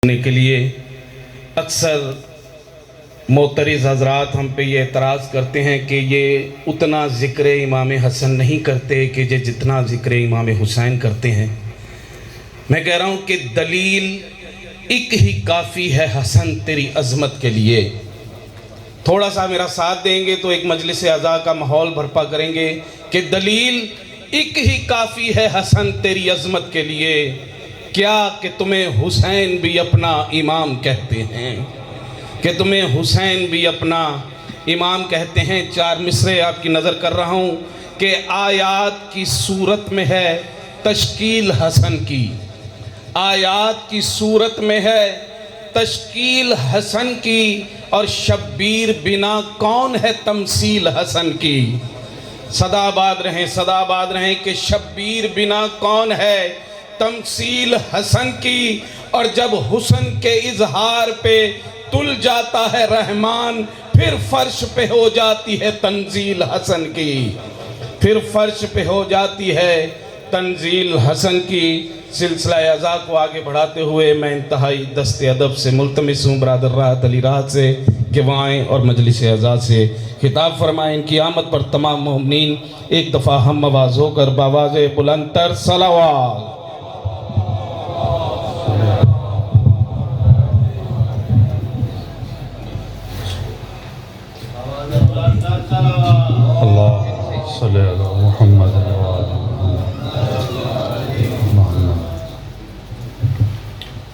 کرنے کے لیے اکثر معترض حضرات ہم پہ یہ اعتراض کرتے ہیں کہ یہ اتنا ذکر امام حسن نہیں کرتے کہ جتنا ذکر امام حسین کرتے ہیں۔ میں کہہ رہا ہوں کہ دلیل ایک ہی کافی ہے حسن تیری عظمت کے لیے۔ تھوڑا سا میرا ساتھ دیں گے تو ایک مجلس اعزا کا ماحول بھرپا کریں گے کہ دلیل ایک ہی کافی ہے حسن تیری عظمت کے لیے، کیا کہ تمہیں حسین بھی اپنا امام کہتے ہیں، کہ تمہیں حسین بھی اپنا امام کہتے ہیں۔ چار مصرے آپ کی نظر کر رہا ہوں کہ آیات کی صورت میں ہے تشکیل حسن کی، آیات کی صورت میں ہے تشکیل حسن کی، اور شبیر بنا کون ہے تمثیل حسن کی۔ صدا آباد رہیں، صدا آباد رہیں کہ شبیر بنا کون ہے تمثیل حسن کی، اور جب حسن کے اظہار پہ تل جاتا ہے رحمان، پھر فرش پہ ہو جاتی ہے تنزیل حسن کی، پھر فرش پہ ہو جاتی ہے تنزیل حسن کی۔ سلسلہ اعزا کو آگے بڑھاتے ہوئے میں انتہائی دست ادب سے ملتمس ہوں برادر راحت علی راحت سے کہ وہ آئیں اور مجلس اعزا سے خطاب فرمائیں۔ ان کی آمد پر تمام مومنین ایک دفعہ ہم آواز ہو کر باواز بلند تر صلوات۔ اللہ صلی علی محمد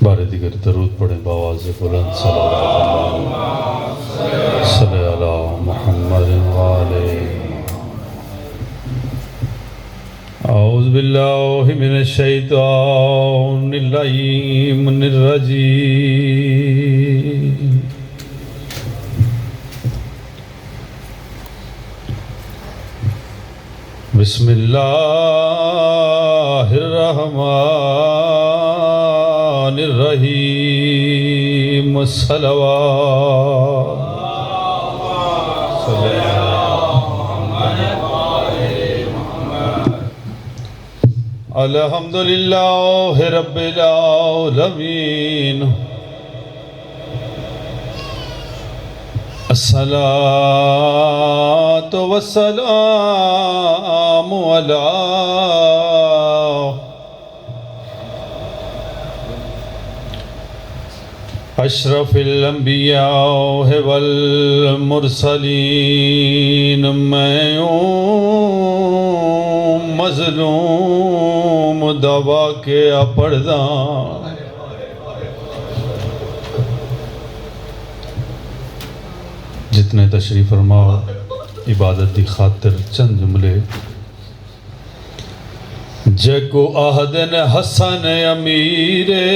بارے دیگر درود پڑھیں باواز بلند صلوات صلی علی محمد اعوذ باللہ من الشیطان اللعین الرجیم۔ بسم اللہ الرحمن الرحیم صلوات الحمدللہ رب العالمین، الصلاة والسلام علی اشرف الانبیاء والمرسلین۔ میں مظلوم دبا کے اپرداں، جتنے تشریف فرما عبادت دی خاطر چند جملے۔ جگو آہدن حسن امیرے،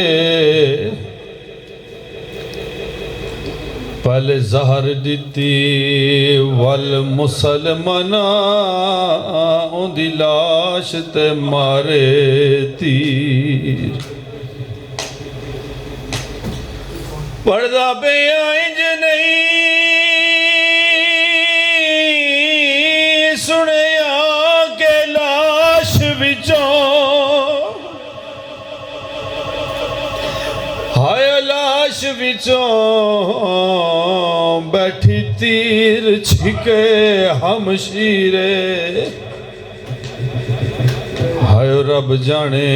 پہلے زہر دیتی والمسلمانہ ان دی لاش تے مارے تیر۔ پردہ بے آئنج نہیں سنیا کہ لاش بچوں، ہائے لاش بچوں بیٹھی تیر چھکے ہمشیرے۔ ہائے رب جانے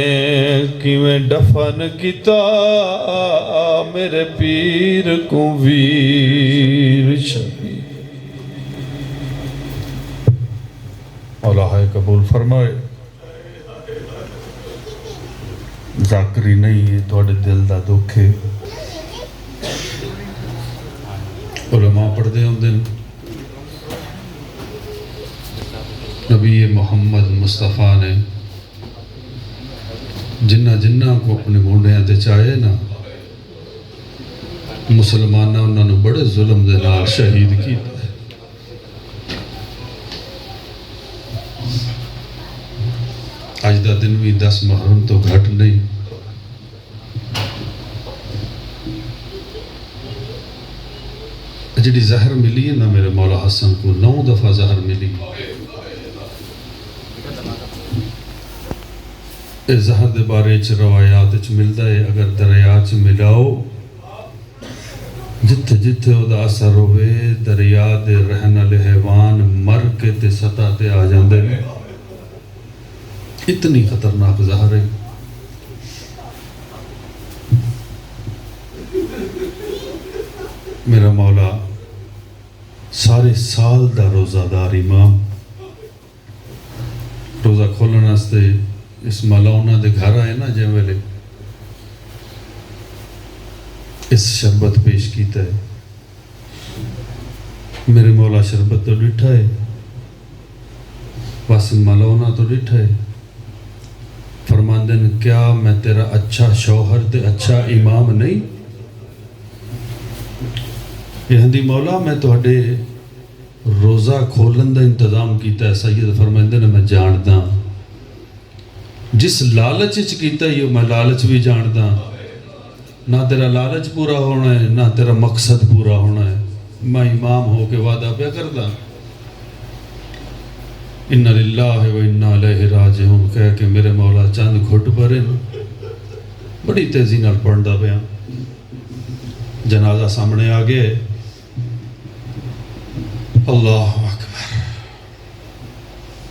کیویں دفن کیتا میرے پیر کو ویر شبیر۔ اللہ قبول فرمائے۔ ذاکری نہیں ہے تھوڑے دل دا دکھے، علماء پڑھ دے ہوں دن نبی محمد مصطفیٰ نے جنہ کو اپنے مونڈیاں تے چاہے نا، مسلمانہ انہوں نے بڑے ظلم دے نال شہید کیتا ہے۔ آج دا دن بھی 10 محرم تو گھٹ نہیں۔ جڑی زہر ملی ہے نا میرے مولا حسن کو 9 دفعہ زہر ملی، اس زہر دے بارے چ روایات چ ملتا ہے اگر دریا چ ملاؤ جتھے جتھے او دا اثر ہوئے دریا دے رہن والے حیوان مر کے تے سطح تے آ جاندے نے. اتنی خطرناک زہر ہے. میرا مولا سارے سال دا روزہ دار امام روزہ کھولن واسطے اس مولانا دے گھر آئے نا جے ویلے اس شربت پیش کیتا ہے. میرے مولا شربت تو ڈٹھا ہے بس مولانا تو ڈٹھا ہے. فرماندن کیا میں تیرا اچھا شوہر تے اچھا امام نہیں؟ یہ ہندی مولا میں تہاڈے روزہ کھولن دا انتظام کیتا ہے. سید فرماندے نے میں جاندا جس لالچ چ کیتا ہے میں لالچ بھی جاندا. نہ تیرا لالچ پورا ہونا ہے نہ تیرا مقصد پورا ہونا ہے. میں امام ہو کے وعدہ پہ کردا اِنَّ لِلَّهِ وَإِنَّا إِلَيْهِ رَاجِعُونَ کہہ کے میرے مولا چند گھٹ بھرے بڑی تیزی نال پڑھدا پیا. جنازہ سامنے آ گئے. اللہ اکبر.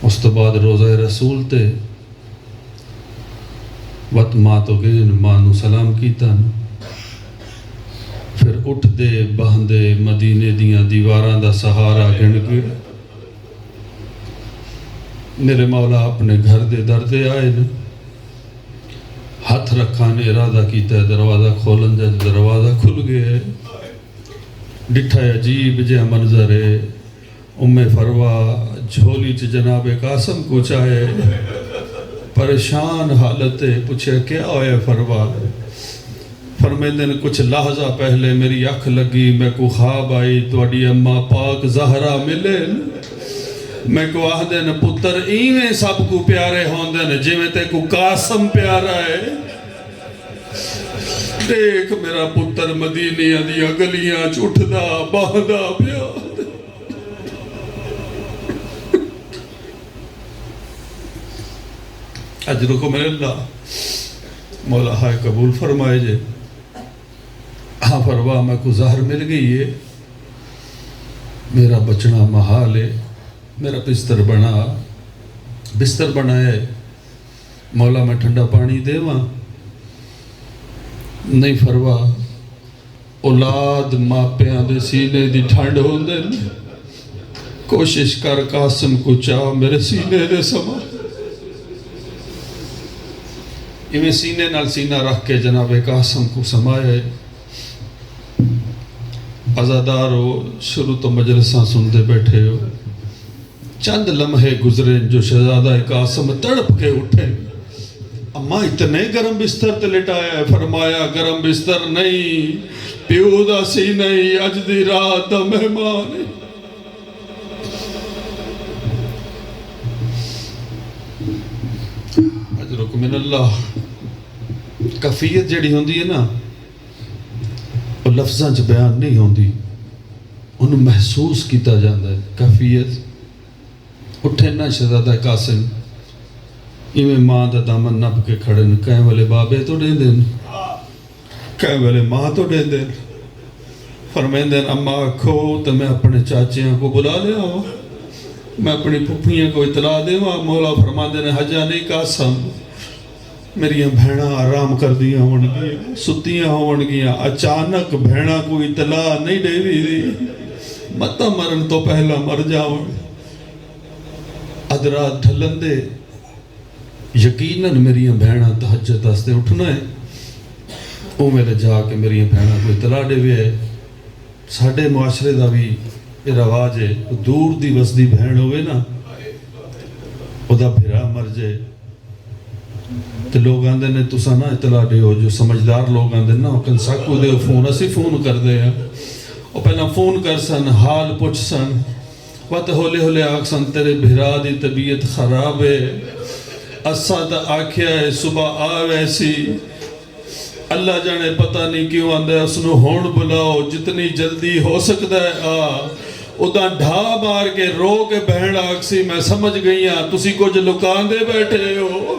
اس تو بعد روزہ رسول تے وط ماں تو گئے ماں نو سلام کیتا. پھر اٹھ دے بہندے مدینے دیاں دیواراں دا سہارا گن کے میرے مولا اپنے گھر دے دردے آئے نے. ہاتھ رکھا نے ارادہ کیتا ہے دروازہ کھولن جا. دروازہ کھل گیا ہے. ڈٹھا عجیب جہ منظر ہے. ام فروا جھولی چ جناب قاسم کو چاہے پریشان حالت ہے. پوچھے کیا ہویا فروا؟ فرمیندے نے کچھ لحظہ پہلے میری اکھ لگی میں کو خواب آئی تواڈی اماں پاک زہرا ملے. میں کو آہدے نے پتر ایویں سب کو پیارے ہوندے نے جی میں تے کو قاسم پیارا ہے. دیکھ میرا پتر مدینیاں دیا گلیاں چھٹدا باہدا پیا. اجر کو میرے اللہ مولا ہائے قبول فرمائے جے. ہاں فروا میں کو زہر مل گئی ہے میرا بچنا محال ہے. میرا بستر بنائے مولا میں ٹھنڈا پانی دے وہاں نہیں. فروا اولاد ماپیاں دے سینے دی ٹھنڈ ہوندے کوشش کر قاسم کو چاہ میرے سینے دے سما. ایویں سینے نال سینہ رکھ کے جناب قاسم کو سمائے. عزادار ہو شروع تو مجلساں سندے بیٹھے ہو. چند لمحے گزرے جو شہزادہ قاسم تڑپ کے اٹھے. اماں اتنے گرم بستر تے لٹایا ہے. فرمایا گرم بستر نہیں پیو دا سی نہیں اج دی رات دا مہمان. اجرکم من اللہ. کفیت جڑی ہوندی ہے نا وہ لفظاں چ بیان نہیں ہوندی انہوں محسوس کیتا جاندہ ہے. کفیت اٹھے نا شہزادہ قاسم ایویں ماں دا دامن نپ کے کھڑے نے. کہیں والے بابے تو دیں دیں کہیں والے ماں تو دیں دیں. فرمائیں دیں اماں کھو تو میں اپنے چاچیاں کو بلا لے آؤ میں اپنی پھپھیاں کو اطلاع دے وہاں. مولا فرمائیں دیں حجا نہیں قاسم میری بھیڑاں آرام کر دیا ہونگیاں ستیاں ہونگیاں. اچانک بھیڑاں کو اطلاع نہیں دے دی متا مرن تو پہلا مر جاؤں. ادرات ڈھلن دے یقیناً میری بھیڑاں تہجد واسطے اٹھنا ہے. وہ میرے جا کے میری بھیڑاں کو اطلاع دے ہوئے ہے. ساڑھے معاشرے دا بھی یہ رواج ہے دور دی وسدی بھیڑ ہوئے نا او دا بھیرا مر جائے تو لوگ آندے نے تُسا نہ اطلاع دے ہو. جو سمجھدار لوگ آندے نا کن ساکو دے ہو فون اسی فون کر دے ہیں. وہ پہلا فون کر سن حال پوچھ سن وقت ہولے ہولے آکھ سن تیرے بھیرا دی طبیعت خراب ہے. اسا تا آکھیا ہے صبح آوے سی اللہ جانے پتہ نہیں کیوں آندے اس نو ہون بلاؤ جتنی جلدی ہو سکتا ہے آ. ادھا ڈھا مار کے رو کے بہن آکھ سی میں سمجھ گئی ہاں تسی کچھ لکان دے بیٹھے ہو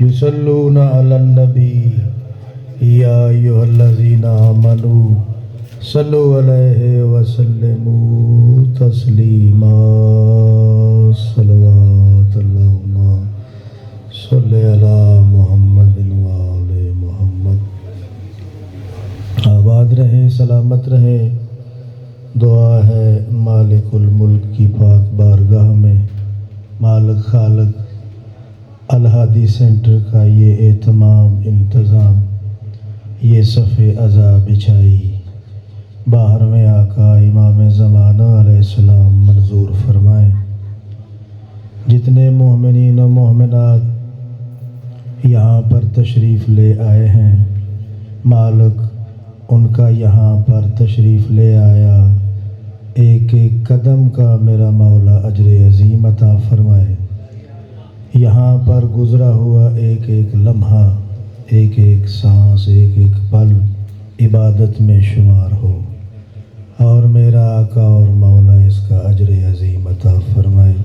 یصلون علی النبی یا ایھا الذین آمنوا صلوا علیہ وسلموا تسلیما صلوات اللہم صلی علی محمد وآل محمد. آباد رہیں، سلامت رہیں. دعا ہے مالک الملک کی پاک بارگاہ میں، مالک خالق الہادی سینٹر کا یہ اہتمام، انتظام، یہ صفِ عزا بچھائی 12ویں آقا امام زمانہ علیہ السلام منظور فرمائیں. جتنے مومنین و مومنات یہاں پر تشریف لے آئے ہیں، مالک ان کا یہاں پر تشریف لے آیا ایک ایک قدم کا میرا مولا اجر عظیم عطا فرمائے. یہاں پر گزرا ہوا ایک ایک لمحہ، ایک ایک سانس، ایک ایک پل عبادت میں شمار ہو، اور میرا آقا اور مولا اس کا اجر عظیم عطا فرمائے.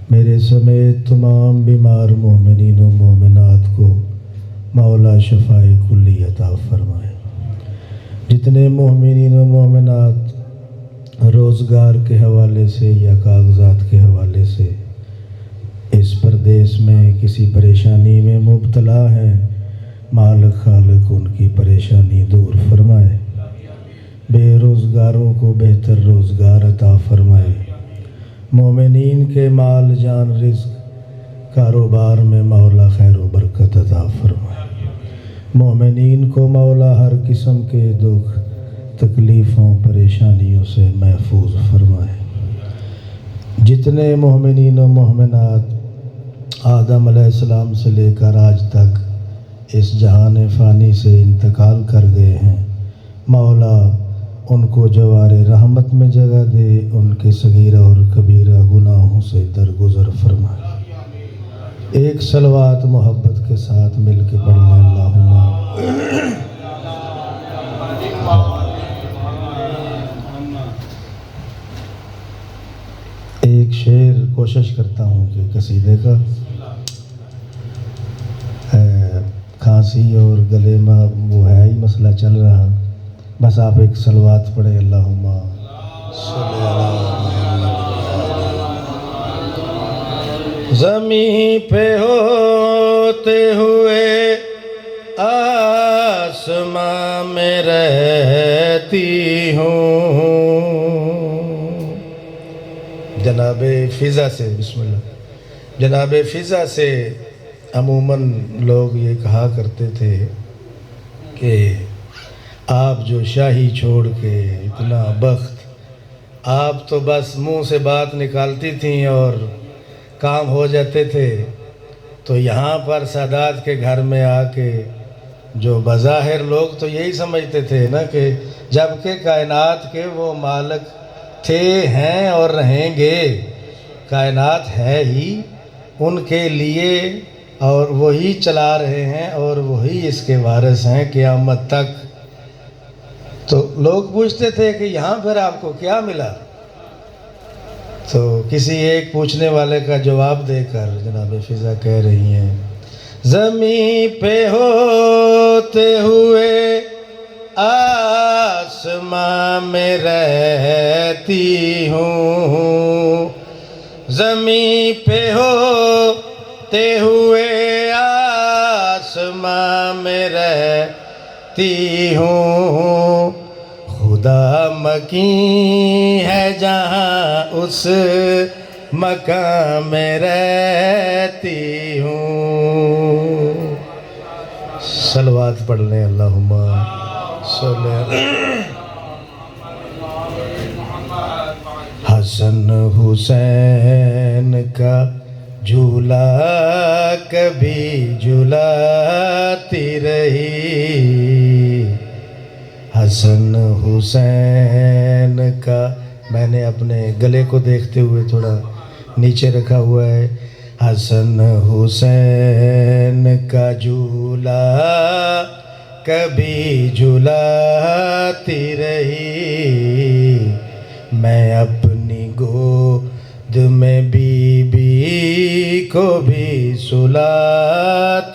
میرے سمیت تمام بیمار مومنین و مومنات کو مولا شفائے کلی عطا فرمائے. جتنے مومنین و مومنات روزگار کے حوالے سے یا کاغذات کے حوالے سے اس پردیس میں کسی پریشانی میں مبتلا ہیں، مالک خالق ان کی پریشانی دور فرمائے. بے روزگاروں کو بہتر روزگار عطا فرمائے. مومنین کے مال، جان، رزق، کاروبار میں مولا خیر و برکت عطا فرمائے. مومنین کو مولا ہر قسم کے دکھ، تکلیفوں، پریشانیوں سے محفوظ فرمائے. جتنے مومنین و مومنات آدم علیہ السلام سے لے کر آج تک اس جہان فانی سے انتقال کر گئے ہیں، مولا ان کو جوار رحمت میں جگہ دے، ان کے صغیرہ اور کبیرہ گناہوں سے درگزر فرمائے. ایک صلوات محبت کے ساتھ مل کے پڑھ لیں اللہم. ایک شعر کوشش کرتا ہوں کہ قصیدے کا، کھانسی اور گلے میں وہ ہے ہی مسئلہ چل رہا، بس آپ ایک صلوات پڑھیں اللہم صلی علی محمد. زمین پہ ہوتے ہوئے آسماں میں رہتی ہوں. جناب فضا سے، بسم اللہ، جناب فضا سے عموماً لوگ یہ کہا کرتے تھے کہ آپ جو شاہی چھوڑ کے اتنا بخت، آپ تو بس منہ سے بات نکالتی تھیں اور کام ہو جاتے تھے. تو یہاں پر سادات کے گھر میں آ کے جو بظاہر لوگ تو یہی سمجھتے تھے نا کہ جبکہ کائنات کے وہ مالک تھے، ہیں اور رہیں گے، کائنات ہے ہی ان کے لیے اور وہی چلا رہے ہیں اور وہی اس کے وارث ہیں قیامت تک. تو لوگ پوچھتے تھے کہ یہاں پھر آپ کو کیا ملا؟ تو کسی ایک پوچھنے والے کا جواب دے کر جناب فضا کہہ رہی ہیں، زمین پہ ہوتے ہوئے آسماں میں رہتی ہوں. زمین پہ ہوتے ہوئے آسماں میں رہتی ہوں. خدا مکین ہے جہاں اس مکان میں رہتی ہوں. صلوات پڑھ لیں اللہم صلی علی. حسن حسین کا جھولا کبھی جھولاتی رہی. حسن حسین کا، میں نے اپنے گلے کو دیکھتے ہوئے تھوڑا نیچے رکھا ہوا ہے. حسن حسین کا جھولا کبھی جھولاتی رہی. میں اپنی گود میں بی بی کو بھی سلاتی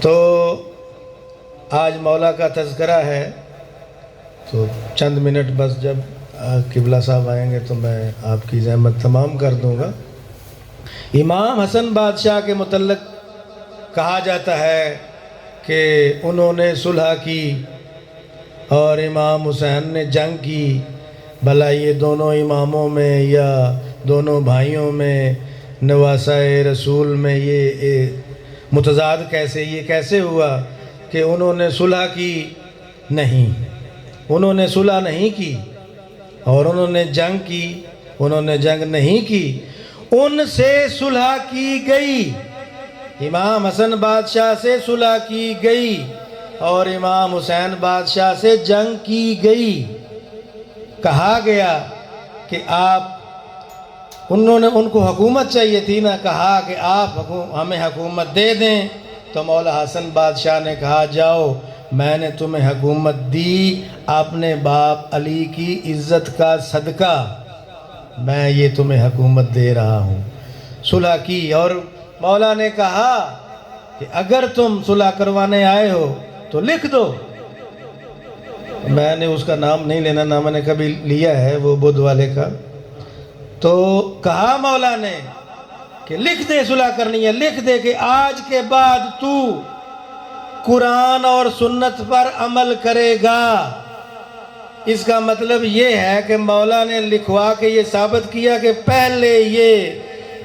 تو آج مولا کا تذکرہ ہے، تو چند منٹ بس جب قبلہ صاحب آئیں گے تو میں آپ کی زحمت تمام کر دوں گا۔ امام حسن بادشاہ کے متعلق کہا جاتا ہے کہ انہوں نے صلح کی اور امام حسین نے جنگ کی۔ بھلا یہ دونوں اماموں میں یا دونوں بھائیوں میں نواسۂ رسول میں یہ متضاد کیسے، یہ کیسے ہوا کہ انہوں نے صلح کی؟ نہیں، انہوں نے صلح نہیں کی۔ اور انہوں نے جنگ کی؟ انہوں نے جنگ نہیں کی، ان سے صلح کی گئی۔ امام حسن بادشاہ سے صلح کی گئی اور امام حسین بادشاہ سے جنگ کی گئی۔ کہا گیا کہ ان کو حکومت چاہیے تھی نا، کہا کہ آپ ہمیں حکومت دے دیں، تو مولا حسن بادشاہ نے کہا جاؤ، میں نے تمہیں حکومت دی اپنے باپ علی کی عزت کا صدقہ، میں یہ تمہیں حکومت دے رہا ہوں۔ صلح کی، اور مولا نے کہا کہ اگر تم صلح کروانے آئے ہو تو لکھ دو۔ میں نے اس کا نام نہیں لینا، نہ میں نے کبھی لیا ہے، وہ بدھ والے کا۔ تو کہا مولا نے کہ لکھ دے، صلح کرنی ہے، لکھ دے کہ آج کے بعد تو قرآن اور سنت پر عمل کرے گا۔ اس کا مطلب یہ ہے کہ مولا نے لکھوا کے یہ ثابت کیا کہ پہلے یہ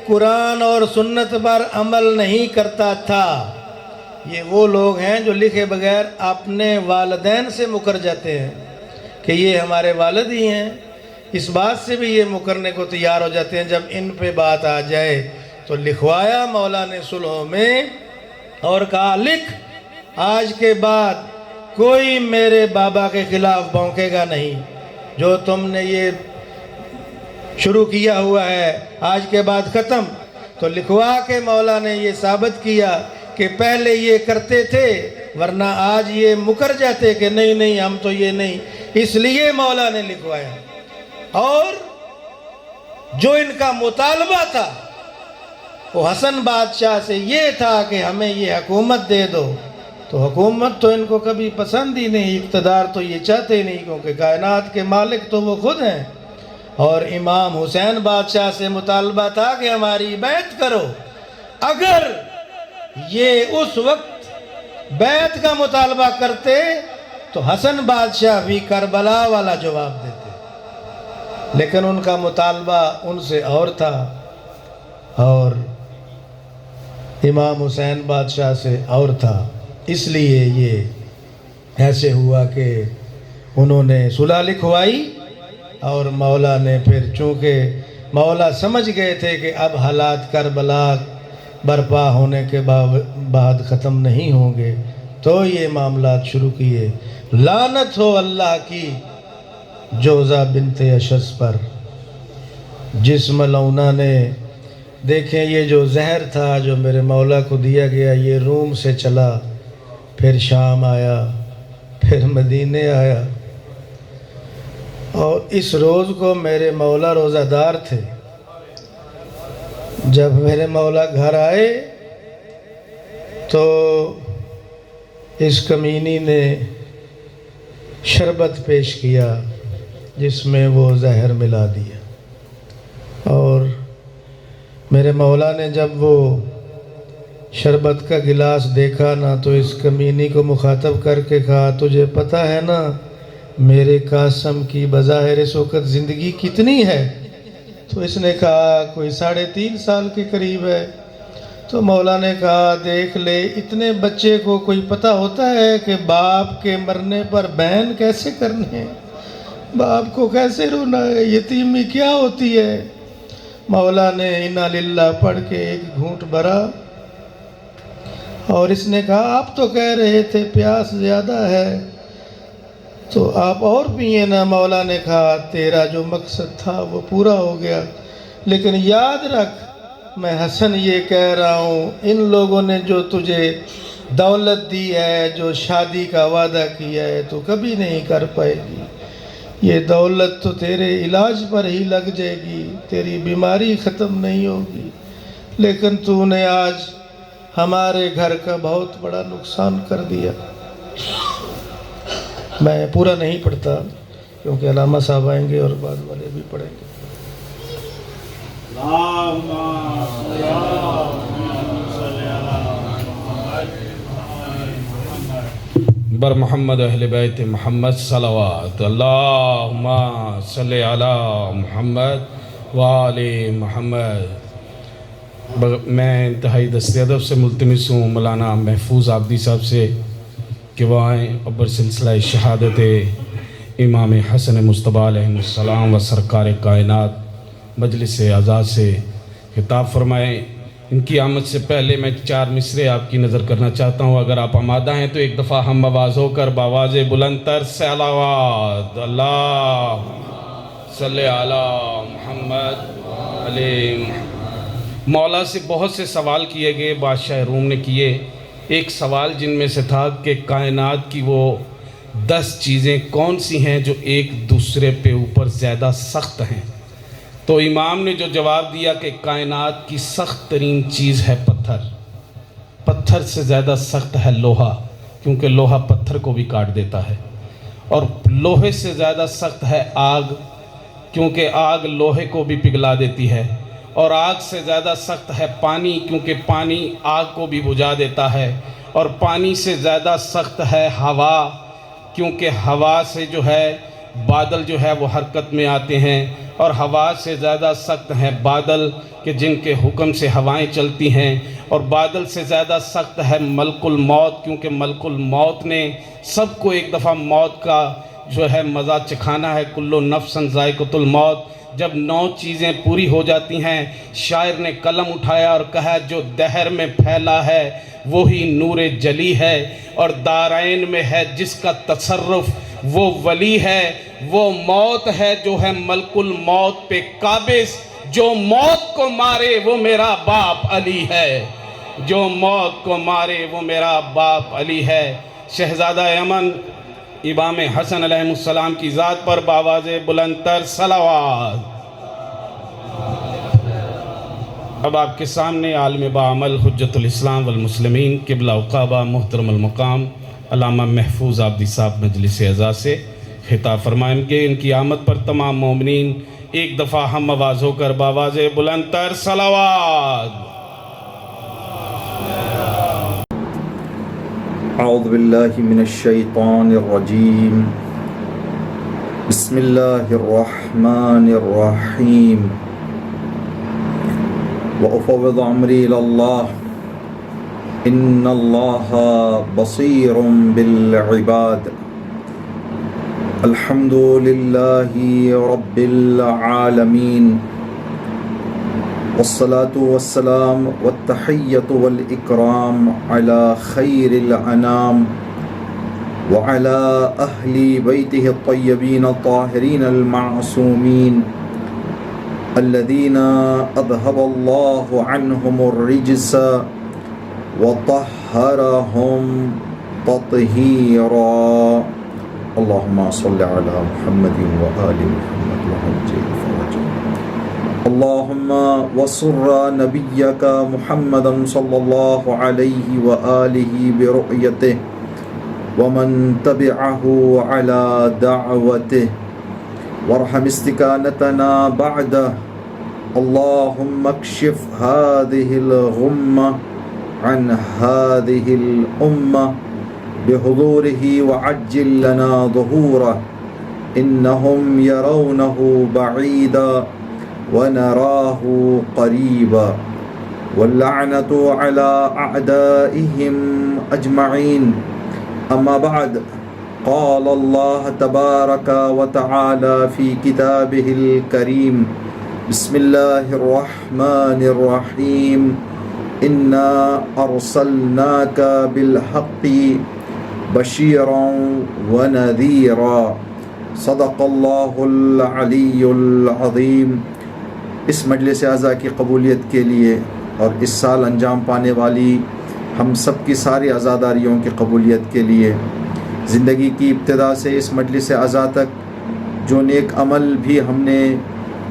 قرآن اور سنت پر عمل نہیں کرتا تھا۔ یہ وہ لوگ ہیں جو لکھے بغیر اپنے والدین سے مکر جاتے ہیں کہ یہ ہمارے والد ہی ہیں، اس بات سے بھی یہ مکرنے کو تیار ہو جاتے ہیں۔ جب ان پہ بات آ جائے تو لکھوایا مولا نے صلح میں اور کہا لکھ، آج کے بعد کوئی میرے بابا کے خلاف بھونکے گا نہیں، جو تم نے یہ شروع کیا ہوا ہے آج کے بعد ختم۔ تو لکھوا کے مولا نے یہ ثابت کیا کہ پہلے یہ کرتے تھے، ورنہ آج یہ مکر جاتے کہ نہیں نہیں ہم تو یہ نہیں، اس لیے مولا نے لکھوایا۔ اور جو ان کا مطالبہ تھا وہ حسن بادشاہ سے یہ تھا کہ ہمیں یہ حکومت دے دو، تو حکومت تو ان کو کبھی پسند ہی نہیں، اقتدار تو یہ چاہتے ہی نہیں، کیونکہ کائنات کے مالک تو وہ خود ہیں۔ اور امام حسین بادشاہ سے مطالبہ تھا کہ ہماری بیعت کرو۔ اگر یہ اس وقت بیعت کا مطالبہ کرتے تو حسن بادشاہ بھی کربلا والا جواب دیتے، لیکن ان کا مطالبہ ان سے اور تھا اور امام حسین بادشاہ سے اور تھا۔ اس لیے یہ ایسے ہوا کہ انہوں نے صلح لکھوائی اور مولا نے پھر، چونکہ مولا سمجھ گئے تھے کہ اب حالات کربلا برپا ہونے کے بعد ختم نہیں ہوں گے، تو یہ معاملات شروع کیے۔ لعنت ہو اللہ کی جوزہ بنت اشس پر، جس ملعونہ نے، دیکھیں یہ جو زہر تھا جو میرے مولا کو دیا گیا، یہ روم سے چلا، پھر شام آیا، پھر مدینے آیا، اور اس روز کو میرے مولا روزہ دار تھے۔ جب میرے مولا گھر آئے تو اس کمینی نے شربت پیش کیا جس میں وہ زہر ملا دیا، اور میرے مولا نے جب وہ شربت کا گلاس دیکھا نا تو اس کمینی کو مخاطب کر کے کہا تجھے پتہ ہے نا میرے قاسم کی بظاہر اس وقت زندگی کتنی ہے؟ تو اس نے کہا کوئی 3.5 سال کے قریب ہے۔ تو مولا نے کہا دیکھ لے اتنے بچے کو کوئی پتہ ہوتا ہے کہ باپ کے مرنے پر بہن کیسے کرنے ہیں، باپ کو کیسے رونا ہے، یتیمی کیا ہوتی ہے۔ مولا نے انا للہ پڑھ کے ایک گھونٹ بھرا اور اس نے کہا آپ تو کہہ رہے تھے پیاس زیادہ ہے تو آپ اور پئیں نا۔ مولا نے کہا تیرا جو مقصد تھا وہ پورا ہو گیا، لیکن یاد رکھ میں حسن یہ کہہ رہا ہوں ان لوگوں نے جو تجھے دولت دی ہے، جو شادی کا وعدہ کیا ہے، تو کبھی نہیں کر پائے گی۔ یہ دولت تو تیرے علاج پر ہی لگ جائے گی، تیری بیماری ختم نہیں ہوگی، لیکن تو نے آج ہمارے گھر کا بہت بڑا نقصان کر دیا۔ میں پورا نہیں پڑھتا کیونکہ علامہ صاحب آئیں گے اور بعد والے بھی پڑھیں گے۔ بر محمد اہل بیت محمد صلوات اللہم صلی علی محمد وآل محمد۔ میں انتہائی دست ادب سے ملتمس ہوں مولانا محفوظ عابدی صاحب سے کہ وہ آئیں اور سلسلہ شہادت امام حسن مصطفیٰ علیہ السلام و سرکار کائنات مجلس اعزاز سے خطاب فرمائیں۔ ان کی آمد سے پہلے میں 4 مصرے آپ کی نظر کرنا چاہتا ہوں، اگر آپ آمادہ ہیں تو ایک دفعہ ہم آواز ہو کر باواز بلند تر صلوات اللہ صلی علی محمد علیہ محمد۔ مولا سے بہت سے سوال کیے گئے، بادشاہ روم نے کیے۔ ایک سوال جن میں سے تھا کہ کائنات کی وہ 10 چیزیں کون سی ہیں جو ایک دوسرے پہ اوپر زیادہ سخت ہیں؟ تو امام نے جو جواب دیا کہ کائنات کی سخت ترین چیز ہے پتھر، پتھر سے زیادہ سخت ہے لوہا، کیونکہ لوہا پتھر کو بھی کاٹ دیتا ہے، اور لوہے سے زیادہ سخت ہے آگ، کیونکہ آگ لوہے کو بھی پگھلا دیتی ہے، اور آگ سے زیادہ سخت ہے پانی، کیونکہ پانی آگ کو بھی بجھا دیتا ہے، اور پانی سے زیادہ سخت ہے ہوا، کیونکہ ہوا سے جو ہے بادل جو ہے وہ حرکت میں آتے ہیں، اور ہوا سے زیادہ سخت ہیں بادل کہ جن کے حکم سے ہوائیں چلتی ہیں، اور بادل سے زیادہ سخت ہے ملک الموت، کیونکہ ملک الموت نے سب کو ایک دفعہ موت کا جو ہے مزہ چکھانا ہے، کل نفس ذائقۃ الموت۔ جب 9 چیزیں پوری ہو جاتی ہیں، شاعر نے قلم اٹھایا اور کہا جو دہر میں پھیلا ہے وہی نور جلی ہے، اور دارین میں ہے جس کا تصرف وہ ولی ہے، وہ موت ہے جو ہے ملک الموت پہ قابض، جو موت کو مارے وہ میرا باپ علی ہے، جو موت کو مارے وہ میرا باپ علی ہے۔ شہزادہ یمن امام حسن علیہ السلام کی ذات پر باواز بلند تر صلوات۔ اب آپ کے سامنے عالم بعمل حجت الاسلام والمسلمین قبلہ وقابہ محترم المقام علامہ محفوظ عابدی صاحب مجلس اعزاز سے خطاب فرمائیں گے۔ ان کی آمد پر تمام مومنین ایک دفعہ ہم آواز ہو کر باواز بلند تر صلوات۔ اعوذ باللہ من الشیطان الرجیم، بسم اللہ الرحمن الرحیم، وأفوض امری اللہ ان اللہ بصیر بالعباد۔ الحمد للہ رب العالمین، والصلاة والسلام والتحیۃ والاکرام علی خیر الانام وعلی اہل بیتہ الطیبین الطاہرین المعصومین الذین اذہب اللہ عنہم الرجس وطہرہم تطہیرا۔ اللہم صلی علی محمد وآل محمد وعجل فرجہ۔ اللہم وسر نبیک محمد صلی اللہ علیہ وآلہ برؤیتہ ومن تبعہ علی دعوتہ وارحم استکانتنا بعدہ۔ اللہم اکشف هذه الغمہ عن هذه الامہ بحضورہ وعجل لنا ظہورہ، انہم یرونہ بعیدا ونراہ قریبا، واللعنۃ علی اعدائہم اجمعین۔ اما بعد، قال اللہ تبارک وتعالی فی کتابہ الکریم، بسم اللہ الرحمن الرحیم، انا ارسلناک بالحق بشیرا ونذیرا۔ صدق اللہ العلی العظیم۔ اس مجلس اعزا کی قبولیت کے لیے اور اس سال انجام پانے والی ہم سب کی ساری عزاداریوں کی قبولیت کے لیے زندگی کی ابتدا سے اس مجلس اعزا تک جو نیک عمل بھی ہم نے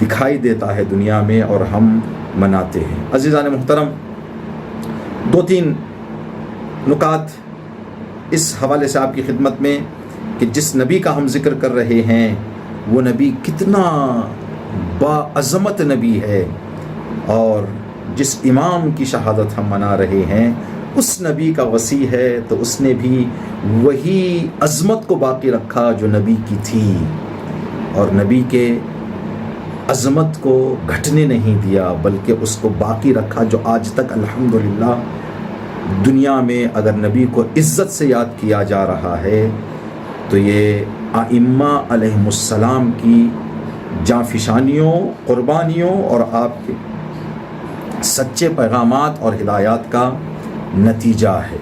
دکھائی دیتا ہے دنیا میں اور ہم مناتے ہیں۔ عزیزان محترم، 2-3 نکات اس حوالے سے آپ کی خدمت میں کہ جس نبی کا ہم ذکر کر رہے ہیں وہ نبی کتنا باعظمت نبی ہے، اور جس امام کی شہادت ہم منا رہے ہیں اس نبی کا وصی ہے، تو اس نے بھی وہی عظمت کو باقی رکھا جو نبی کی تھی، اور نبی کے عظمت کو گھٹنے نہیں دیا بلکہ اس کو باقی رکھا، جو آج تک الحمدللہ دنیا میں اگر نبی کو عزت سے یاد کیا جا رہا ہے تو یہ ائمہ علیہم السلام کی جانفشانیوں، قربانیوں اور آپ کے سچے پیغامات اور ہدایات کا نتیجہ ہے۔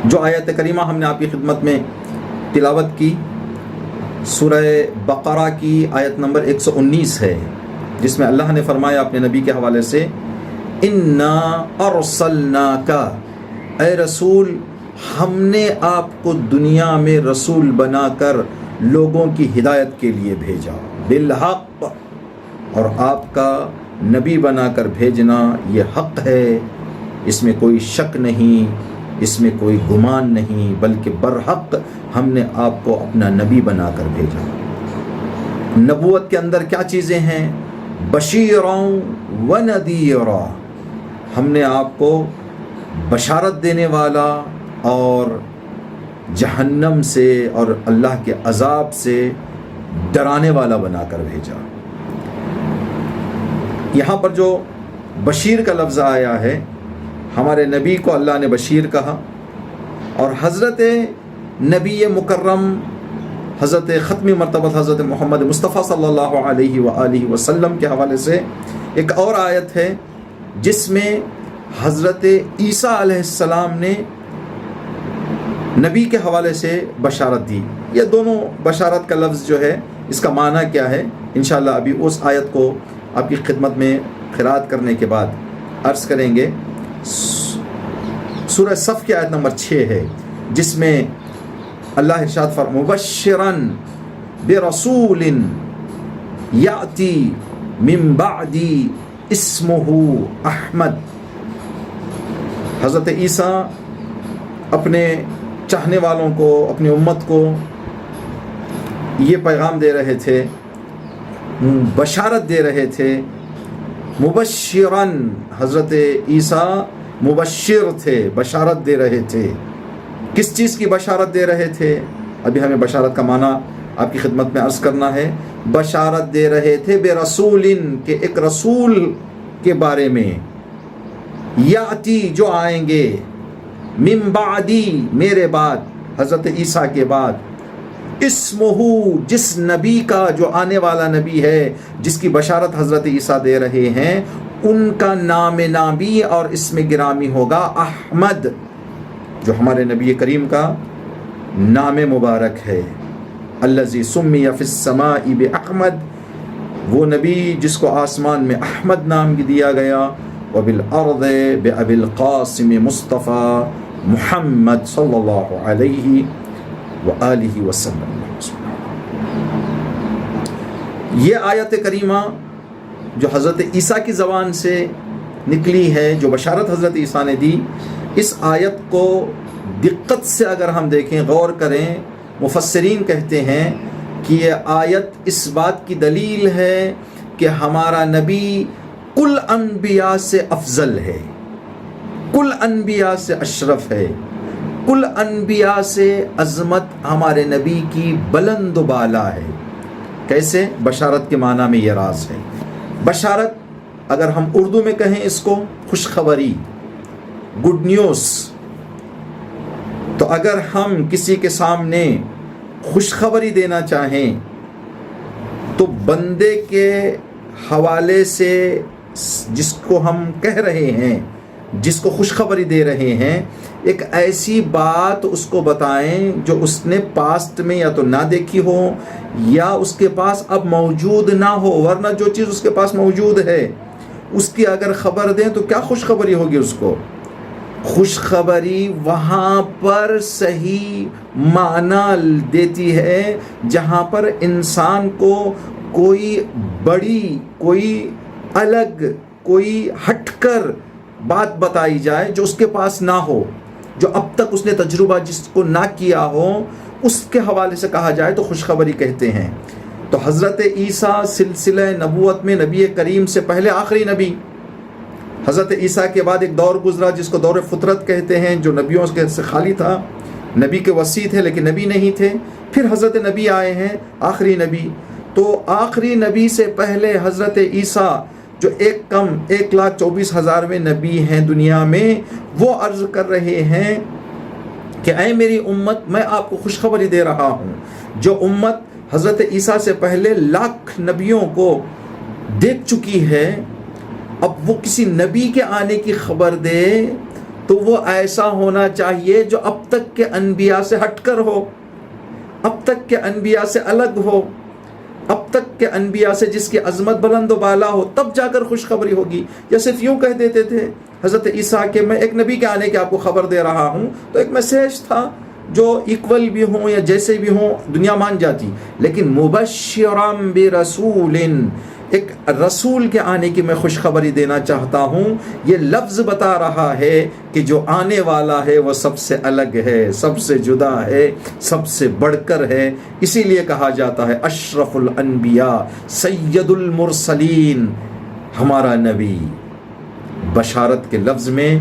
جو آیت کریمہ ہم نے آپ کی خدمت میں تلاوت کی سورہ بقرہ کی آیت نمبر 119 ہے، جس میں اللہ نے فرمایا اپنے نبی کے حوالے سے، انا ارسلناک، اے رسول ہم نے آپ کو دنیا میں رسول بنا کر لوگوں کی ہدایت کے لیے بھیجا، بالحق، اور آپ کا نبی بنا کر بھیجنا یہ حق ہے، اس میں کوئی شک نہیں، اس میں کوئی گمان نہیں، بلکہ برحق ہم نے آپ کو اپنا نبی بنا کر بھیجا۔ نبوت کے اندر کیا چیزیں ہیں؟ بشیراں و نذیرا، ہم نے آپ کو بشارت دینے والا اور جہنم سے اور اللہ کے عذاب سے ڈرانے والا بنا کر بھیجا۔ یہاں پر جو بشیر کا لفظ آیا ہے، ہمارے نبی کو اللہ نے بشیر کہا، اور حضرت نبی مکرم حضرت ختمی مرتبہ حضرت محمد مصطفیٰ صلی اللہ علیہ وآلہ وسلم کے حوالے سے ایک اور آیت ہے جس میں حضرت عیسیٰ علیہ السلام نے نبی کے حوالے سے بشارت دی۔ یہ دونوں بشارت کا لفظ جو ہے اس کا معنی کیا ہے، انشاءاللہ ابھی اس آیت کو آپ کی خدمت میں قرات کرنے کے بعد عرض کریں گے۔ سورہ صف کی آیت نمبر 6 ہے، جس میں اللہ ارشاد فرمایا مبشراً برسول یاتی من بعدی اسمہ احمد۔ حضرت عیسیٰ اپنے چاہنے والوں کو، اپنی امت کو یہ پیغام دے رہے تھے، بشارت دے رہے تھے۔ مبشراً، حضرت عیسیٰ مبشر تھے، بشارت دے رہے تھے۔ کس چیز کی بشارت دے رہے تھے؟ ابھی ہمیں بشارت کا معنی آپ کی خدمت میں عرض کرنا ہے۔ بشارت دے رہے تھے بے رسول، کہ ایک رسول کے بارے میں، یاتی جو آئیں گے، من بعدی میرے بعد، حضرت عیسیٰ کے بعد، اسمہ جس نبی کا، جو آنے والا نبی ہے جس کی بشارت حضرت عیسیٰ دے رہے ہیں، ان کا نام نامی اور اسم گرامی ہوگا احمد، جو ہمارے نبی کریم کا نام مبارک ہے۔ الذی سمی فی السماء باحمد، وہ نبی جس کو آسمان میں احمد نام دیا گیا، وبالارض بابی القاسم مصطفیٰ محمد صلی اللہ علیہ وآلہ وسلم۔ یہ آیت کریمہ جو حضرت عیسیٰ کی زبان سے نکلی ہے، جو بشارت حضرت عیسیٰ نے دی، اس آیت کو دقت سے اگر ہم دیکھیں، غور کریں، مفسرین کہتے ہیں کہ یہ آیت اس بات کی دلیل ہے کہ ہمارا نبی کل انبیاء سے افضل ہے، کل انبیاء سے اشرف ہے، کل انبیاء سے عظمت ہمارے نبی کی بلند و بالا ہے۔ کیسے؟ بشارت کے معنی میں یہ راز ہے۔ بشارت اگر ہم اردو میں کہیں اس کو خوشخبری، گڈ نیوز، تو اگر ہم کسی کے سامنے خوشخبری دینا چاہیں تو بندے کے حوالے سے جس کو ہم کہہ رہے ہیں، جس کو خوشخبری دے رہے ہیں، ایک ایسی بات اس کو بتائیں جو اس نے پاسٹ میں یا تو نہ دیکھی ہو یا اس کے پاس اب موجود نہ ہو، ورنہ جو چیز اس کے پاس موجود ہے اس کی اگر خبر دیں تو کیا خوشخبری ہوگی اس کو؟ خوشخبری وہاں پر صحیح معنی دیتی ہے جہاں پر انسان کو کوئی بڑی، کوئی الگ، کوئی ہٹ کر بات بتائی جائے جو اس کے پاس نہ ہو، جو اب تک اس نے تجربہ جس کو نہ کیا ہو، اس کے حوالے سے کہا جائے تو خوشخبری کہتے ہیں۔ تو حضرت عیسیٰ سلسلہ نبوت میں نبی کریم سے پہلے آخری نبی، حضرت عیسیٰ کے بعد ایک دور گزرا جس کو دور فطرت کہتے ہیں، جو نبیوں سے خالی تھا، نبی کے وسیع تھے لیکن نبی نہیں تھے۔ پھر حضرت نبی آئے ہیں، آخری نبی۔ تو آخری نبی سے پہلے حضرت عیسیٰ جو 1,24,000 نبی ہیں دنیا میں، وہ عرض کر رہے ہیں کہ اے میری امت، میں آپ کو خوشخبری دے رہا ہوں۔ جو امت حضرت عیسیٰ سے پہلے لاکھ نبیوں کو دیکھ چکی ہے، اب وہ کسی نبی کے آنے کی خبر دے تو وہ ایسا ہونا چاہیے جو اب تک کے انبیاء سے ہٹ کر ہو، اب تک کے انبیاء سے الگ ہو، اب تک کے انبیاء سے جس کی عظمت بلند و بالا ہو، تب جا کر خوشخبری ہوگی۔ یا صرف یوں کہہ دیتے تھے حضرت عیسیٰ کہ میں ایک نبی کے آنے کی آپ کو خبر دے رہا ہوں، تو ایک میسیج تھا جو ایکول بھی ہوں یا جیسے بھی ہوں دنیا مان جاتی، لیکن مبشراً برسول، ایک رسول کے آنے کی میں خوشخبری دینا چاہتا ہوں۔ یہ لفظ بتا رہا ہے کہ جو آنے والا ہے وہ سب سے الگ ہے، سب سے جدا ہے، سب سے بڑھ کر ہے۔ اسی لیے کہا جاتا ہے اشرف الانبیاء سید المرسلین، ہمارا نبی۔ بشارت کے لفظ میں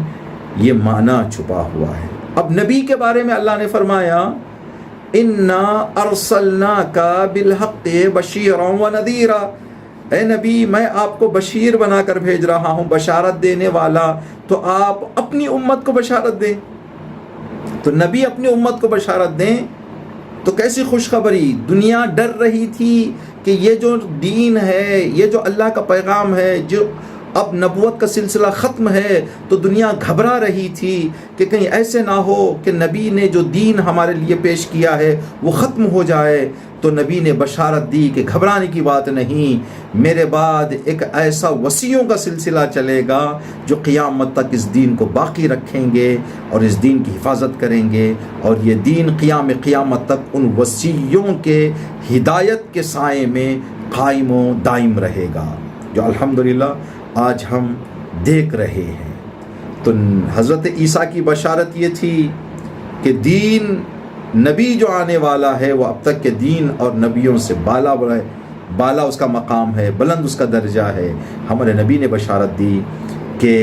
یہ معنی چھپا ہوا ہے۔ اب نبی کے بارے میں اللہ نے فرمایا انا ارسلناک بالحق بشیرا ونذیرا، اے نبی میں آپ کو بشیر بنا کر بھیج رہا ہوں، بشارت دینے والا۔ تو آپ اپنی امت کو بشارت دیں، تو نبی اپنی امت کو بشارت دیں تو کیسی خوشخبری۔ دنیا ڈر رہی تھی کہ یہ جو دین ہے، یہ جو اللہ کا پیغام ہے، جو اب نبوت کا سلسلہ ختم ہے، تو دنیا گھبرا رہی تھی کہ کہیں ایسے نہ ہو کہ نبی نے جو دین ہمارے لیے پیش کیا ہے وہ ختم ہو جائے۔ تو نبی نے بشارت دی کہ گھبرانے کی بات نہیں، میرے بعد ایک ایسا وصیوں کا سلسلہ چلے گا جو قیامت تک اس دین کو باقی رکھیں گے اور اس دین کی حفاظت کریں گے، اور یہ دین قیامت تک ان وصیوں کے ہدایت کے سائے میں قائم و دائم رہے گا، جو الحمدللہ آج ہم دیکھ رہے ہیں۔ تو حضرت عیسیٰ کی بشارت یہ تھی کہ دین، نبی جو آنے والا ہے وہ اب تک کے دین اور نبیوں سے بالا اس کا مقام ہے، بلند اس کا درجہ ہے۔ ہمارے نبی نے بشارت دی کہ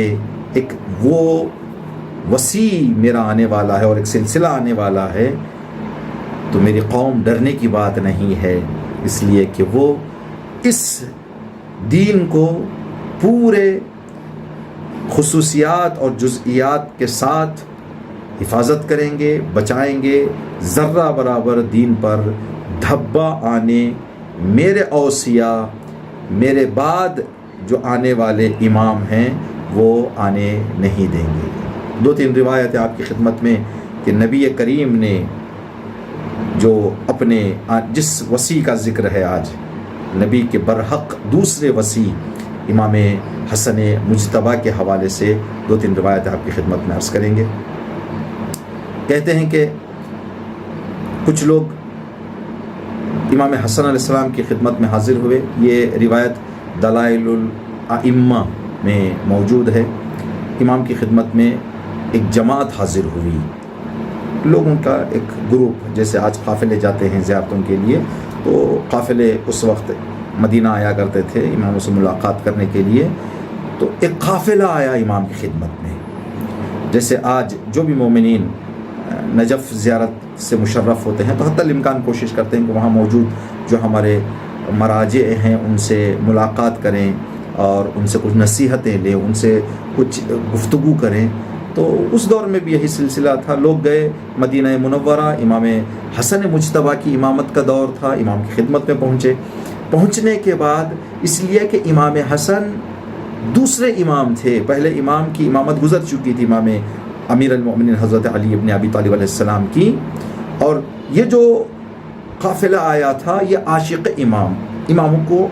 ایک وہ وسیع میرا آنے والا ہے اور ایک سلسلہ آنے والا ہے، تو میری قوم ڈرنے کی بات نہیں ہے، اس لیے کہ وہ اس دین کو پورے خصوصیات اور جزئیات کے ساتھ حفاظت کریں گے، بچائیں گے۔ ذرہ برابر دین پر دھبا آنے میرے اوصیاء، میرے بعد جو آنے والے امام ہیں وہ آنے نہیں دیں گے۔ 2-3 روایتیں آپ کی خدمت میں کہ نبی کریم نے جو اپنے جس وصی کا ذکر ہے آج، نبی کے برحق دوسرے وصی امام حسن مجتبیٰ کے حوالے سے 2-3 روایتیں آپ کی خدمت میں عرض کریں گے۔ کہتے ہیں کہ کچھ لوگ امام حسن علیہ السلام کی خدمت میں حاضر ہوئے، یہ روایت دلائل الائمہ میں موجود ہے۔ امام کی خدمت میں ایک جماعت حاضر ہوئی، لوگوں کا ایک گروپ، جیسے آج قافلے جاتے ہیں زیارتوں کے لیے، تو قافلے اس وقت مدینہ آیا کرتے تھے اماموں سے ملاقات کرنے کے لیے، تو ایک قافلہ آیا امام کی خدمت میں۔ جیسے آج جو بھی مومنین نجف زیارت سے مشرف ہوتے ہیں تو حتی الامکان کوشش کرتے ہیں کہ وہاں موجود جو ہمارے مراجع ہیں ان سے ملاقات کریں اور ان سے کچھ نصیحتیں لیں، ان سے کچھ گفتگو کریں۔ تو اس دور میں بھی یہی سلسلہ تھا، لوگ گئے مدینہ منورہ، امام حسن مجتبیٰ کی امامت کا دور تھا، امام کی خدمت میں پہنچنے کے بعد، اس لیے کہ امام حسن دوسرے امام تھے، پہلے امام کی امامت گزر چکی تھی، امام امیر المؤمنین حضرت علی ابن ابی طالب علیہ السلام کی، اور یہ جو قافلہ آیا تھا یہ عاشق اماموں کو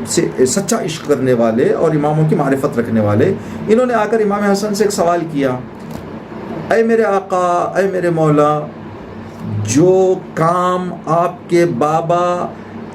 سے سچا عشق کرنے والے اور اماموں کی معرفت رکھنے والے، انہوں نے آ کر امام حسن سے ایک سوال کیا، اے میرے آقا، اے میرے مولا، جو کام آپ کے بابا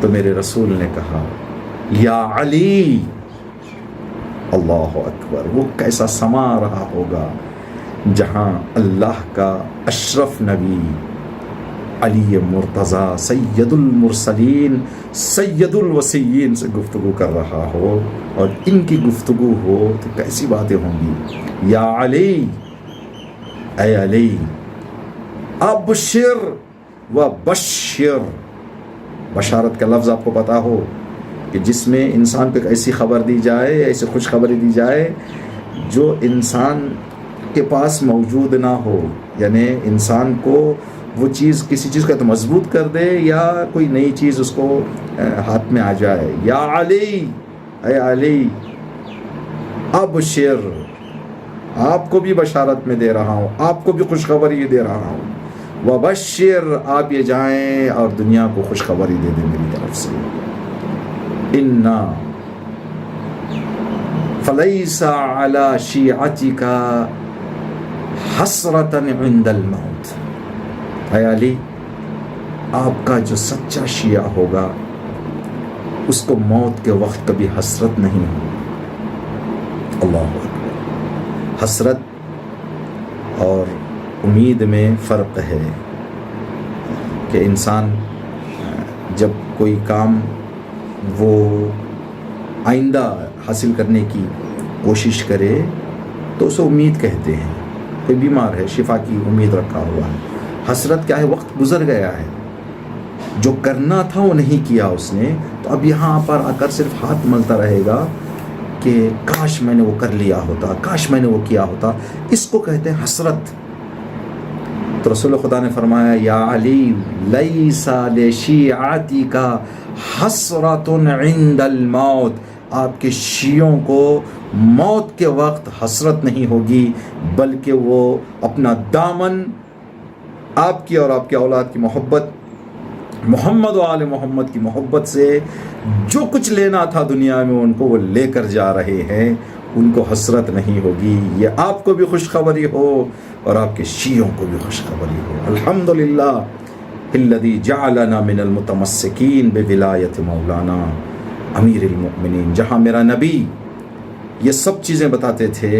تو میرے رسول نے کہا یا علی، اللہ اکبر، وہ کیسا سما رہا ہوگا جہاں اللہ کا اشرف نبی علی مرتضیٰ سید المرسلین سید الوصیین سے گفتگو کر رہا ہو، اور ان کی گفتگو ہو تو کیسی باتیں ہوں گی۔ یا علی، اے علی، ابشر و بشر، بشارت کا لفظ آپ کو پتا ہو کہ جس میں انسان کو ایک ایسی خبر دی جائے، ایسی خوشخبری دی جائے جو انسان کے پاس موجود نہ ہو، یعنی انسان کو وہ چیز، کسی چیز کا تو مضبوط کر دے یا کوئی نئی چیز اس کو ہاتھ میں آ جائے۔ یا علی، اے علی، ابشر، آپ کو بھی بشارت میں دے رہا ہوں، آپ کو بھی خوشخبری دے رہا ہوں، وبشر، آپ یہ جائیں اور دنیا کو خوشخبری دے دیں میری طرف سے۔ انا فلیس علی شیعتک حسرۃ عند الموت، اے علی، آپ کا جو سچا شیعہ ہوگا اس کو موت کے وقت کبھی حسرت نہیں ہوگی۔ اللہ اکبر۔ حسرت اور امید میں فرق ہے کہ انسان جب کوئی کام وہ آئندہ حاصل کرنے کی کوشش کرے تو اسے امید کہتے ہیں۔ کوئی بیمار ہے، شفا کی امید رکھا ہوا ہے۔ حسرت کیا ہے؟ وقت گزر گیا ہے، جو کرنا تھا وہ نہیں کیا اس نے، تو اب یہاں پر آ کر صرف ہاتھ ملتا رہے گا کہ کاش میں نے وہ کر لیا ہوتا، کاش میں نے وہ کیا ہوتا۔ اس کو کہتے ہیں حسرت۔ تو رسول خدا نے فرمایا یا علی لیس لشیعتک حسرۃ عند الموت، آپ کے شیعوں کو موت کے وقت حسرت نہیں ہوگی، بلکہ وہ اپنا دامن آپ کی اور آپ کے اولاد کی محبت، محمد و آل محمد کی محبت سے جو کچھ لینا تھا دنیا میں ان کو وہ لے کر جا رہے ہیں، ان کو حسرت نہیں ہوگی۔ یہ آپ کو بھی خوشخبری ہو اور آپ کے شیعوں کو بھی خوشخبری ہو۔ الحمدللہ الذی جعلنا من المتمسکین بولایت مولانا امیر المؤمنین، جہاں میرا نبی یہ سب چیزیں بتاتے تھے،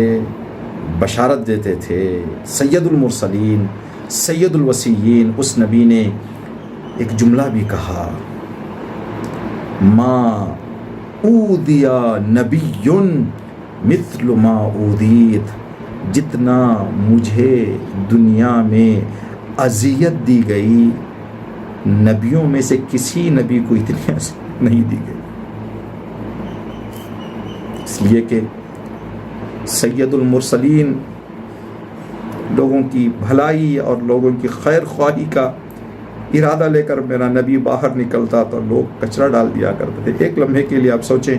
بشارت دیتے تھے، سید المرسلین سید الوصیین، اس نبی نے ایک جملہ بھی کہا، ما اوذی نبی مثل ما اوذیت، جتنا مجھے دنیا میں اذیت دی گئی نبیوں میں سے کسی نبی کو اتنی اذیت نہیں دی گئی۔ اس لیے کہ سید المرسلین لوگوں کی بھلائی اور لوگوں کی خیر خواہی کا ارادہ لے کر میرا نبی باہر نکلتا تو لوگ کچرا ڈال دیا کرتے تھے۔ ایک لمحے کے لیے آپ سوچیں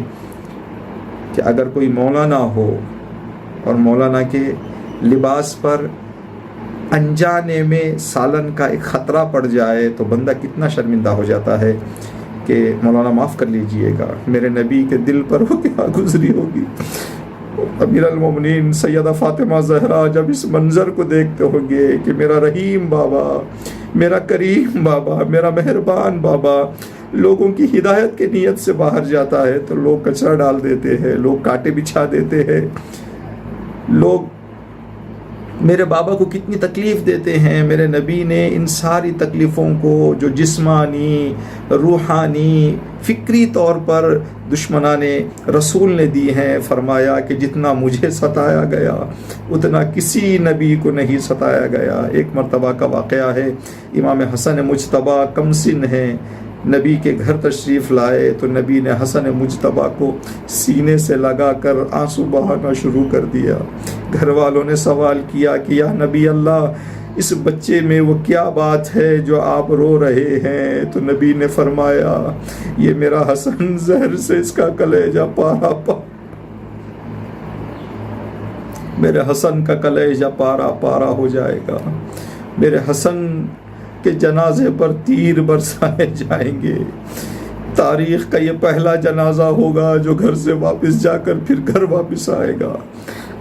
کہ اگر کوئی مولانا ہو اور مولانا کے لباس پر انجانے میں سالن کا ایک خطرہ پڑ جائے تو بندہ کتنا شرمندہ ہو جاتا ہے کہ مولانا معاف کر لیجئے گا، میرے نبی کے دل پر وہ کیا گزری ہوگی۔ امیر المومنین سیدہ فاطمہ زہرا جب اس منظر کو دیکھتے ہوں گے کہ میرا رحیم بابا، میرا کریم بابا، میرا مہربان بابا لوگوں کی ہدایت کے نیت سے باہر جاتا ہے تو لوگ کچرا ڈال دیتے ہیں، لوگ کانٹے بچھا دیتے ہیں، لوگ میرے بابا کو کتنی تکلیف دیتے ہیں۔ میرے نبی نے ان ساری تکلیفوں کو جو جسمانی، روحانی، فکری طور پر دشمنان رسول نے دی ہیں، فرمایا کہ جتنا مجھے ستایا گیا اتنا کسی نبی کو نہیں ستایا گیا۔ ایک مرتبہ کا واقعہ ہے، امام حسن مجتبیٰ کم سن ہیں، نبی کے گھر تشریف لائے تو نبی نے حسن مجتبیٰ کو سینے سے لگا کر آنسو بہانا شروع کر دیا۔ گھر والوں نے سوال کیا کہ یا نبی اللہ، اس بچے میں وہ کیا بات ہے جو آپ رو رہے ہیں؟ تو نبی نے فرمایا یہ میرا حسن زہر سے اس کا کلیجہ پارا میرے حسن کا کلیجہ پارا پارا ہو جائے گا، میرے حسن کے جنازے پر تیر برسائے جائیں گے، تاریخ کا یہ پہلا جنازہ ہوگا جو گھر سے واپس جا کر پھر گھر واپس آئے گا۔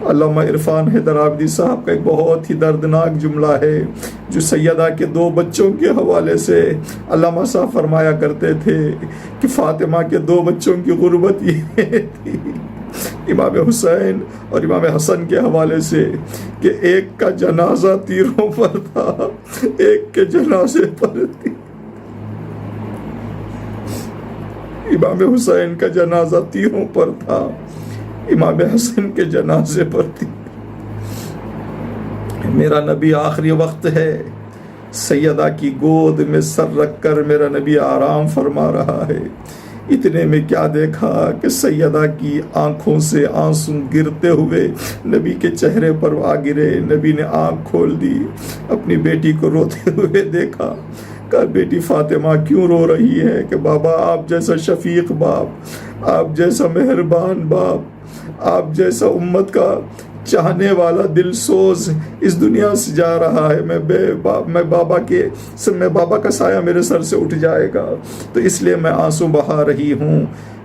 علامہ عرفان حیدر عابدی صاحب کا ایک بہت ہی دردناک جملہ ہے جو سیدہ کے 2 بچوں کے حوالے سے علامہ صاحب فرمایا کرتے تھے کہ فاطمہ کے 2 بچوں کی غربت یہ تھی، امام حسین اور امام حسن کے حوالے سے، کہ ایک کا جنازہ تیروں پر تھا، ایک کے جنازے پر تھی۔ امام حسین کا جنازہ تیروں پر تھا، امام حسن کے جنازے پر تھی۔ میرا نبی آخری وقت ہے، سیدہ کی گود میں سر رکھ کر میرا نبی آرام فرما رہا ہے۔ اتنے میں کیا دیکھا کہ سیدہ کی آنکھوں سے آنسو گرتے ہوئے نبی کے چہرے پر آ گرے۔ نبی نے آنکھ کھول دی، اپنی بیٹی کو روتے ہوئے دیکھا، کہا بیٹی فاطمہ کیوں رو رہی ہے؟ کہ بابا آپ جیسا شفیق باپ، آپ جیسا مہربان باپ، آپ جیسا امت کا چاہنے والا دل سوز اس دنیا سے جا رہا ہے، میں بابا کا سایہ میرے سر سے اٹھ جائے گا، تو اس لیے میں آنسو بہا رہی ہوں۔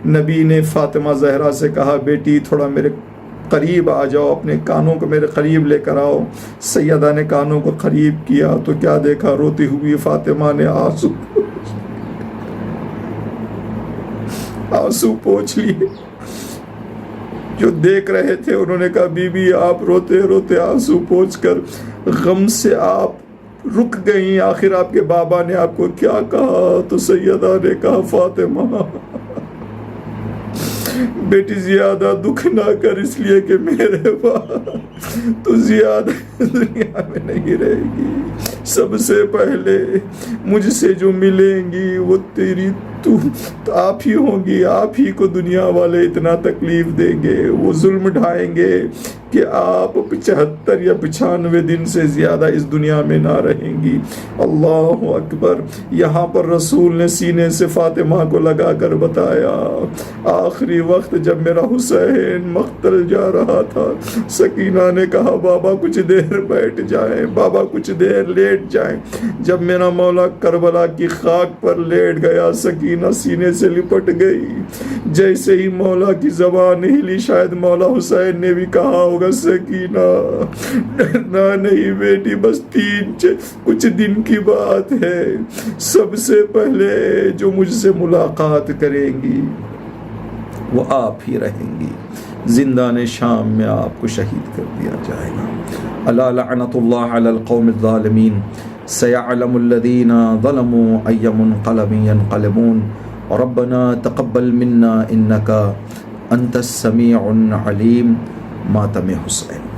نبی نے فاطمہ زہرا سے کہا بیٹی تھوڑا میرے قریب آ جاؤ، اپنے کانوں کو میرے قریب لے کر آؤ۔ سیدہ نے کانوں کو قریب کیا تو کیا دیکھا، روتی ہوئی فاطمہ نے آنسو پوچھ لیے۔ جو دیکھ رہے تھے انہوں نے کہا بی بی آپ روتے روتے آنسو پوچھ کر غم سے آپ رک گئیں، آخر آپ کے بابا نے آپ کو کیا کہا؟ تو سیدہ نے کہا فاطمہ بیٹی زیادہ دکھ نہ کر، اس لیے کہ میرے بعد تو زیادہ دنیا میں نہیں رہے گی، سب سے پہلے مجھ سے جو ملیں گی وہ تیری تو آپ ہی ہوں گی، آپ ہی کو دنیا والے اتنا تکلیف دیں گے، وہ ظلم ڈھائیں گے کہ آپ 75 یا 95 دن سے زیادہ اس دنیا میں نہ رہیں گی۔ اللہ اکبر۔ یہاں پر رسول نے سینے سے فاطمہ کو لگا کر بتایا، آخری وقت جب میرا حسین مقتل جا رہا تھا، سکینہ نے کہا بابا کچھ دیر بیٹھ جائیں، بابا کچھ دیر لیٹ جائیں۔ جب میرا مولا کربلا کی خاک پر لیٹ گیا، سکینہ سینے سے لپٹ گئی۔ جیسے ہی مولا کی زبان ہلی، شاید مولا حسین نے بھی کہا ہوگا سکینہ ڈرنا نہیں بیٹی، بس کچھ دن کی بات ہے، سب سے پہلے جو مجھ سے ملاقات کریں گی وہ آپ ہی رہیں گی، زندان شام میں آپ کو شہید کر دیا جائے گا۔ الا لعنت اللہ علی القوم الظالمین، سیعلم الذین ظلموا ای منقلب ینقلبون، ربنا تقبل منا انک انت السمیع العلیم۔ ماتم حسین۔